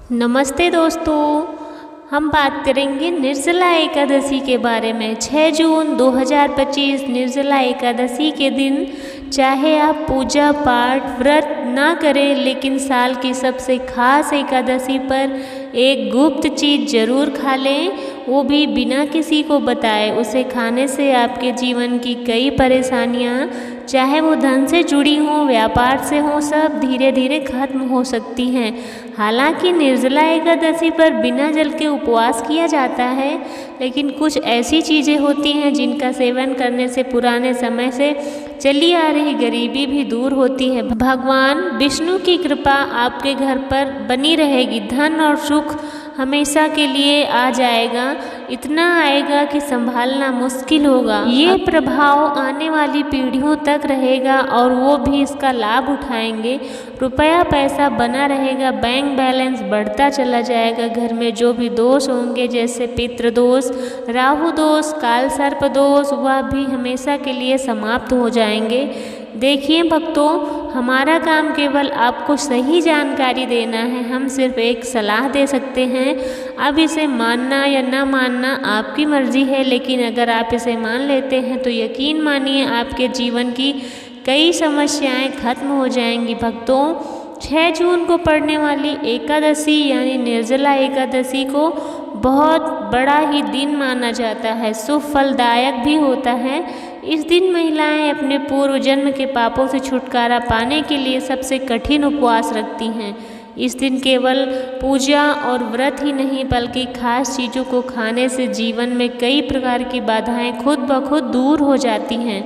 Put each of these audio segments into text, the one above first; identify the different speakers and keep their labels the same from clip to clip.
Speaker 1: नमस्ते दोस्तों, हम बात करेंगे निर्जला एकादशी के बारे में। 6 जून 2025 निर्जला एकादशी के दिन चाहे आप पूजा पाठ व्रत ना करें, लेकिन साल की सबसे खास एकादशी पर एक गुप्त चीज़ ज़रूर खा लें, वो भी बिना किसी को बताए। उसे खाने से आपके जीवन की कई परेशानियां, चाहे वो धन से जुड़ी हों, व्यापार से हों, सब धीरे धीरे खत्म हो सकती हैं। हालांकि निर्जला एकादशी पर बिना जल के उपवास किया जाता है, लेकिन कुछ ऐसी चीज़ें होती हैं जिनका सेवन करने से पुराने समय से चली आ रही गरीबी भी दूर होती है। भगवान विष्णु की कृपा आपके घर पर बनी रहेगी। धन और सुख हमेशा के लिए आ जाएगा, इतना आएगा कि संभालना मुश्किल होगा। ये प्रभाव आने वाली पीढ़ियों तक रहेगा और वो भी इसका लाभ उठाएंगे। रुपया पैसा बना रहेगा, बैंक बैलेंस बढ़ता चला जाएगा। घर में जो भी दोष होंगे, जैसे पितृदोष, राहु दोष, काल सर्प दोष, वह भी हमेशा के लिए समाप्त हो जाएंगे। देखिए भक्तों, हमारा काम केवल आपको सही जानकारी देना है। हम सिर्फ एक सलाह दे सकते हैं। अब इसे मानना या ना मानना आपकी मर्जी है, लेकिन अगर आप इसे मान लेते हैं तो यकीन मानिए आपके जीवन की कई समस्याएं खत्म हो जाएंगी। भक्तों, 6 जून को पड़ने वाली एकादशी यानी निर्जला एकादशी को बहुत बड़ा ही दिन माना जाता है, शुभ फलदायक भी होता है। इस दिन महिलाएं अपने पूर्व जन्म के पापों से छुटकारा पाने के लिए सबसे कठिन उपवास रखती हैं। इस दिन केवल पूजा और व्रत ही नहीं, बल्कि खास चीज़ों को खाने से जीवन में कई प्रकार की बाधाएं खुद ब खुद दूर हो जाती हैं।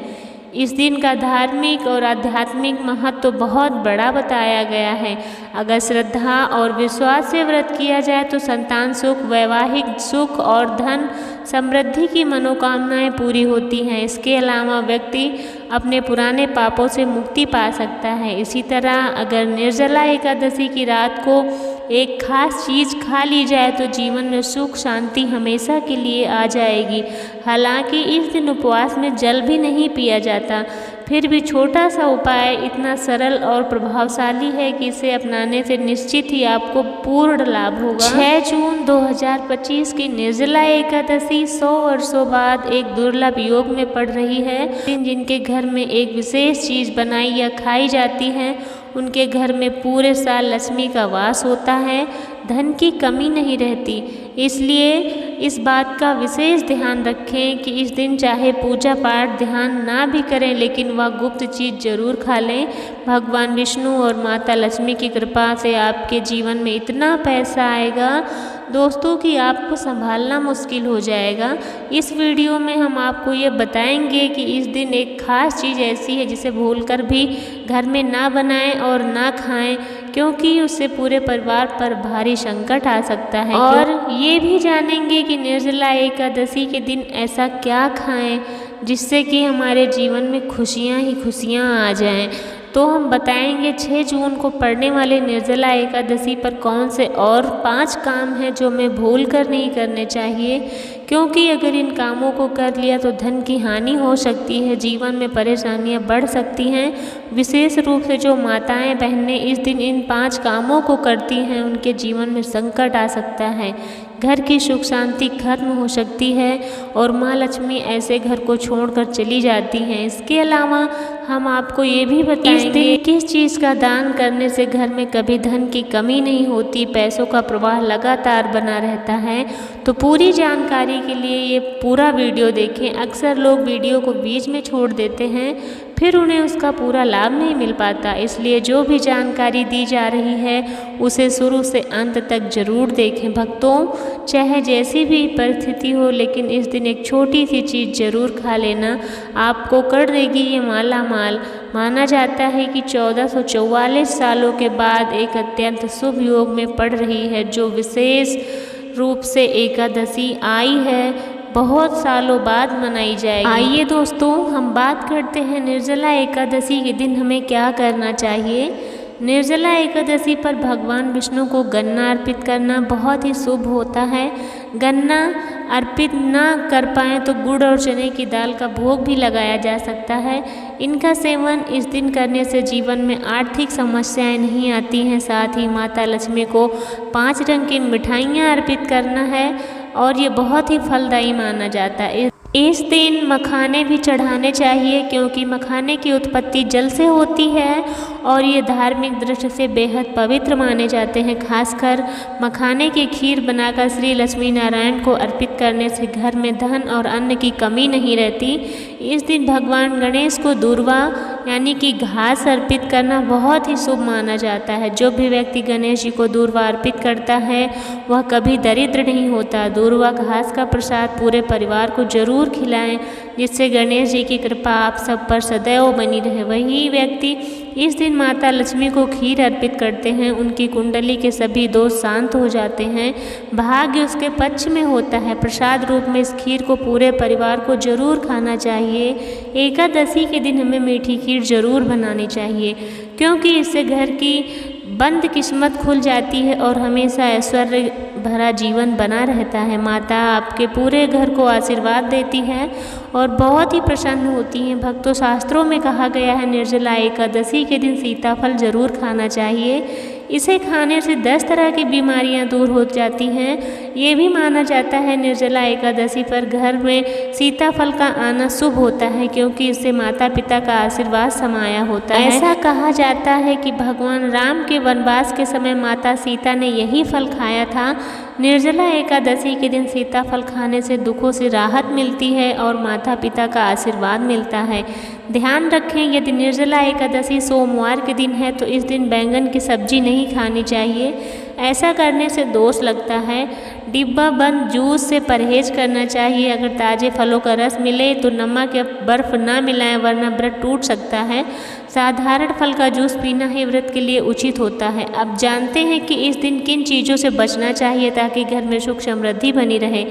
Speaker 1: इस दिन का धार्मिक और आध्यात्मिक महत्व तो बहुत बड़ा बताया गया है। अगर श्रद्धा और विश्वास से व्रत किया जाए तो संतान सुख, वैवाहिक सुख और धन समृद्धि की मनोकामनाएं पूरी होती हैं। इसके अलावा व्यक्ति अपने पुराने पापों से मुक्ति पा सकता है। इसी तरह अगर निर्जला एकादशी की रात को एक खास चीज़ खा ली जाए तो जीवन में सुख शांति हमेशा के लिए आ जाएगी। हालांकि इस दिन उपवास में जल भी नहीं पिया जाता, फिर भी छोटा सा उपाय इतना सरल और प्रभावशाली है कि इसे अपनाने से निश्चित ही आपको पूर्ण लाभ होगा। 6 जून 2025 की निर्जला एकादशी 100 वर्षों बाद एक दुर्लभ योग में पड़ रही है। जिनके घर में एक विशेष चीज़ बनाई या खाई जाती है, उनके घर में पूरे साल लक्ष्मी का वास होता है, धन की कमी नहीं रहती। इसलिए इस बात का विशेष ध्यान रखें कि इस दिन चाहे पूजा पाठ ध्यान ना भी करें, लेकिन वह गुप्त चीज़ जरूर खा लें। भगवान विष्णु और माता लक्ष्मी की कृपा से आपके जीवन में इतना पैसा आएगा दोस्तों कि आपको संभालना मुश्किल हो जाएगा। इस वीडियो में हम आपको ये बताएंगे कि इस दिन एक खास चीज़ ऐसी है जिसे भूलकर भी घर में ना बनाएं और ना खाएं, क्योंकि उससे पूरे परिवार पर भारी संकट आ सकता है। और ये भी जानेंगे कि निर्जला एकादशी के दिन ऐसा क्या खाएं जिससे कि हमारे जीवन में खुशियाँ ही खुशियाँ आ जाएं। तो हम बताएंगे 6 जून को पड़ने वाले निर्जला एकादशी पर कौन से और 5 काम हैं जो हमें भूल कर नहीं करने चाहिए, क्योंकि अगर इन कामों को कर लिया तो धन की हानि हो सकती है, जीवन में परेशानियां बढ़ सकती हैं। विशेष रूप से जो माताएं बहनें इस दिन इन 5 कामों को करती हैं, उनके जीवन में संकट आ सकता है, घर की सुख शांति खत्म हो सकती है और माँ लक्ष्मी ऐसे घर को छोड़कर चली जाती हैं। इसके अलावा हम आपको ये भी बताएंगे किस चीज़ का दान करने से घर में कभी धन की कमी नहीं होती, पैसों का प्रवाह लगातार बना रहता है। तो पूरी जानकारी के लिए ये पूरा वीडियो देखें। अक्सर लोग वीडियो को बीच में छोड़ देते हैं, फिर उन्हें उसका पूरा लाभ नहीं मिल पाता। इसलिए जो भी जानकारी दी जा रही है उसे शुरू से अंत तक जरूर देखें। भक्तों, चाहे जैसी भी परिस्थिति हो, लेकिन इस दिन एक छोटी सी चीज़ जरूर खा लेना, आपको कर देगी ये माला माल। माना जाता है कि 1444 सालों के बाद एक अत्यंत शुभ योग में पड़ रही है, जो विशेष रूप से एकादशी आई है, बहुत सालों बाद मनाई जाएगी। आइए दोस्तों, हम बात करते हैं निर्जला एकादशी के दिन हमें क्या करना चाहिए। निर्जला एकादशी पर भगवान विष्णु को गन्ना अर्पित करना बहुत ही शुभ होता है। गन्ना अर्पित ना कर पाएँ तो गुड़ और चने की दाल का भोग भी लगाया जा सकता है। इनका सेवन इस दिन करने से जीवन में आर्थिक समस्याएं नहीं आती हैं। साथ ही माता लक्ष्मी को 5 रंग की मिठाइयाँ अर्पित करना है और ये बहुत ही फलदायी माना जाता है। इस दिन मखाने भी चढ़ाने चाहिए क्योंकि मखाने की उत्पत्ति जल से होती है और ये धार्मिक दृष्टि से बेहद पवित्र माने जाते हैं। खासकर मखाने की खीर बनाकर श्री लक्ष्मी नारायण को अर्पित करने से घर में धन और अन्न की कमी नहीं रहती। इस दिन भगवान गणेश को दूर्वा यानी कि घास अर्पित करना बहुत ही शुभ माना जाता है। जो भी व्यक्ति गणेश जी को दूर्वा अर्पित करता है वह कभी दरिद्र नहीं होता। दूर्वा घास का प्रसाद पूरे परिवार को जरूर खिलाएं जिससे गणेश जी की कृपा आप सब पर सदैव बनी रहे। वही व्यक्ति इस दिन माता लक्ष्मी को खीर अर्पित करते हैं, उनकी कुंडली के सभी दोष शांत हो जाते हैं, भाग्य उसके पक्ष में होता है। प्रसाद रूप में इस खीर को पूरे परिवार को जरूर खाना चाहिए। एकादशी के दिन हमें मीठी खीर जरूर बनानी चाहिए क्योंकि इससे घर की बंद किस्मत खुल जाती है और हमेशा ऐश्वर्य भरा जीवन बना रहता है। माता आपके पूरे घर को आशीर्वाद देती है और बहुत ही प्रसन्न होती हैं। भक्तों, शास्त्रों में कहा गया है निर्जला एकादशी के दिन सीताफल जरूर खाना चाहिए। इसे खाने से 10 तरह की बीमारियां दूर हो जाती हैं। ये भी माना जाता है निर्जला एकादशी पर घर में सीताफल का आना शुभ होता है क्योंकि इससे माता पिता का आशीर्वाद समाया होता है। ऐसा कहा जाता है कि भगवान राम के वनवास के समय माता सीता ने यही फल खाया था। निर्जला एकादशी के दिन सीताफल खाने से दुखों से राहत मिलती है और माता पिता का आशीर्वाद मिलता है। ध्यान रखें, यदि निर्जला एकादशी सोमवार के दिन है तो इस दिन बैंगन की सब्जी नहीं खानी चाहिए। ऐसा करने से दोष लगता है। डिब्बा बंद जूस से परहेज करना चाहिए। अगर ताज़े फलों का रस मिले तो नमक या बर्फ़ ना मिलाएं वरना व्रत टूट सकता है। साधारण फल का जूस पीना ही व्रत के लिए उचित होता है। अब जानते हैं कि इस दिन किन चीज़ों से बचना चाहिए ताकि घर में सुख समृद्धि बनी रहे।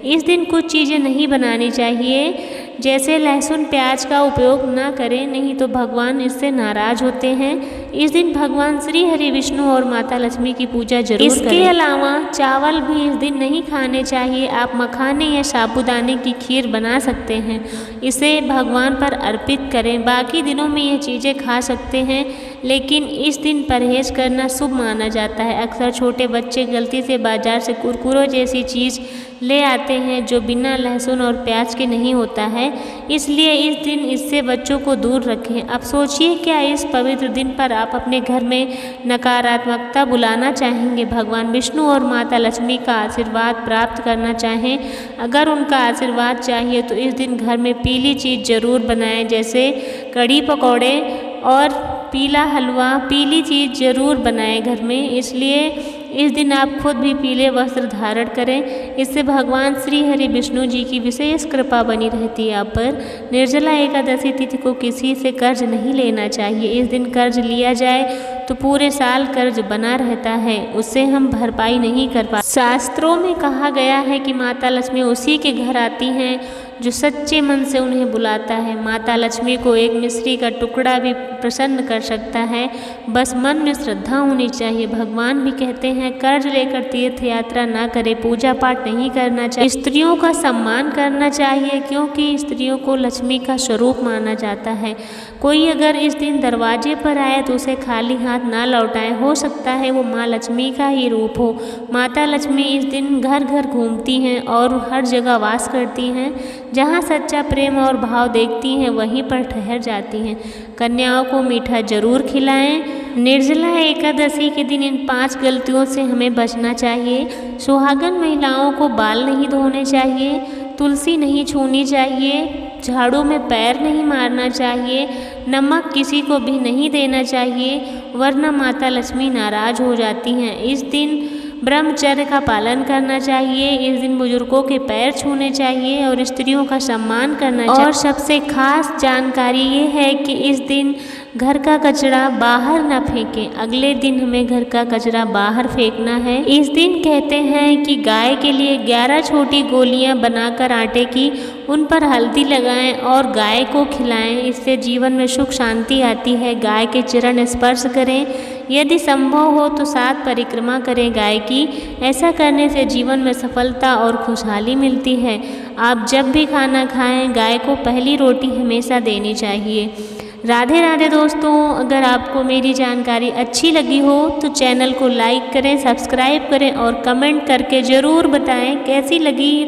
Speaker 1: इस दिन कुछ चीज़ें नहीं बनानी चाहिए जैसे लहसुन प्याज का उपयोग ना करें, नहीं तो भगवान इससे नाराज होते हैं। इस दिन भगवान श्री हरि विष्णु और माता लक्ष्मी की पूजा जरूर करें। इसके अलावा चावल भी इस दिन नहीं खाने चाहिए। आप मखाने या साबूदाने की खीर बना सकते हैं, इसे भगवान पर अर्पित करें। बाकी दिनों में ये चीज़ें खा सकते हैं लेकिन इस दिन परहेज करना शुभ माना जाता है। अक्सर छोटे बच्चे गलती से बाजार से कुरकुरे जैसी चीज़ ले आते हैं जो बिना लहसुन और प्याज के नहीं होता है, इसलिए इस दिन इससे बच्चों को दूर रखें। अब सोचिए, क्या इस पवित्र दिन पर आप अपने घर में नकारात्मकता बुलाना चाहेंगे? भगवान विष्णु और माता लक्ष्मी का आशीर्वाद प्राप्त करना चाहें? अगर उनका आशीर्वाद चाहिए तो इस दिन घर में पीली चीज़ जरूर बनाएं जैसे कढ़ी पकौड़े और पीला हलवा। पीली चीज़ जरूर बनाएं घर में, इसलिए इस दिन आप खुद भी पीले वस्त्र धारण करें। इससे भगवान श्री हरि विष्णु जी की विशेष कृपा बनी रहती है आप पर। निर्जला एकादशी तिथि को किसी से कर्ज नहीं लेना चाहिए। इस दिन कर्ज लिया जाए तो पूरे साल कर्ज बना रहता है, उससे हम भरपाई नहीं कर पाते। शास्त्रों में कहा गया है कि माता लक्ष्मी उसी के घर आती हैं जो सच्चे मन से उन्हें बुलाता है। माता लक्ष्मी को एक मिश्री का टुकड़ा भी प्रसन्न कर सकता है, बस मन में श्रद्धा होनी चाहिए। भगवान भी कहते हैं कर्ज लेकर तीर्थ यात्रा ना करें, पूजा पाठ नहीं करना चाहिए। स्त्रियों का सम्मान करना चाहिए क्योंकि स्त्रियों को लक्ष्मी का स्वरूप माना जाता है। कोई अगर इस दिन दरवाजे पर आए तो उसे खाली हाथ ना लौटाएं, हो सकता है वो माँ लक्ष्मी का ही रूप हो। माता लक्ष्मी इस दिन घर घर घूमती हैं और हर जगह वास करती हैं। जहाँ सच्चा प्रेम और भाव देखती हैं वहीं पर ठहर जाती हैं। कन्याओं को मीठा जरूर खिलाएं। निर्जला एकादशी के दिन इन 5 गलतियों से हमें बचना चाहिए। सुहागन महिलाओं को बाल नहीं धोने चाहिए, तुलसी नहीं छूनी चाहिए, झाड़ू में पैर नहीं मारना चाहिए, नमक किसी को भी नहीं देना चाहिए वरना माता लक्ष्मी नाराज हो जाती हैं। इस दिन ब्रह्मचर्य का पालन करना चाहिए। इस दिन बुजुर्गों के पैर छूने चाहिए और स्त्रियों का सम्मान करना चाहिए। और सबसे खास जानकारी ये है कि इस दिन घर का कचरा बाहर ना फेंकें। अगले दिन हमें घर का कचरा बाहर फेंकना है। इस दिन कहते हैं कि गाय के लिए 11 छोटी गोलियां बनाकर आटे की उन पर हल्दी लगाएं और गाय को खिलाएं। इससे जीवन में सुख शांति आती है। गाय के चरण स्पर्श करें, यदि संभव हो तो 7 परिक्रमा करें गाय की। ऐसा करने से जीवन में सफलता और खुशहाली मिलती है। आप जब भी खाना खाएं गाय को पहली रोटी हमेशा देनी चाहिए। राधे राधे दोस्तों, अगर आपको मेरी जानकारी अच्छी लगी हो तो चैनल को लाइक करें, सब्सक्राइब करें और कमेंट करके ज़रूर बताएं कैसी लगी।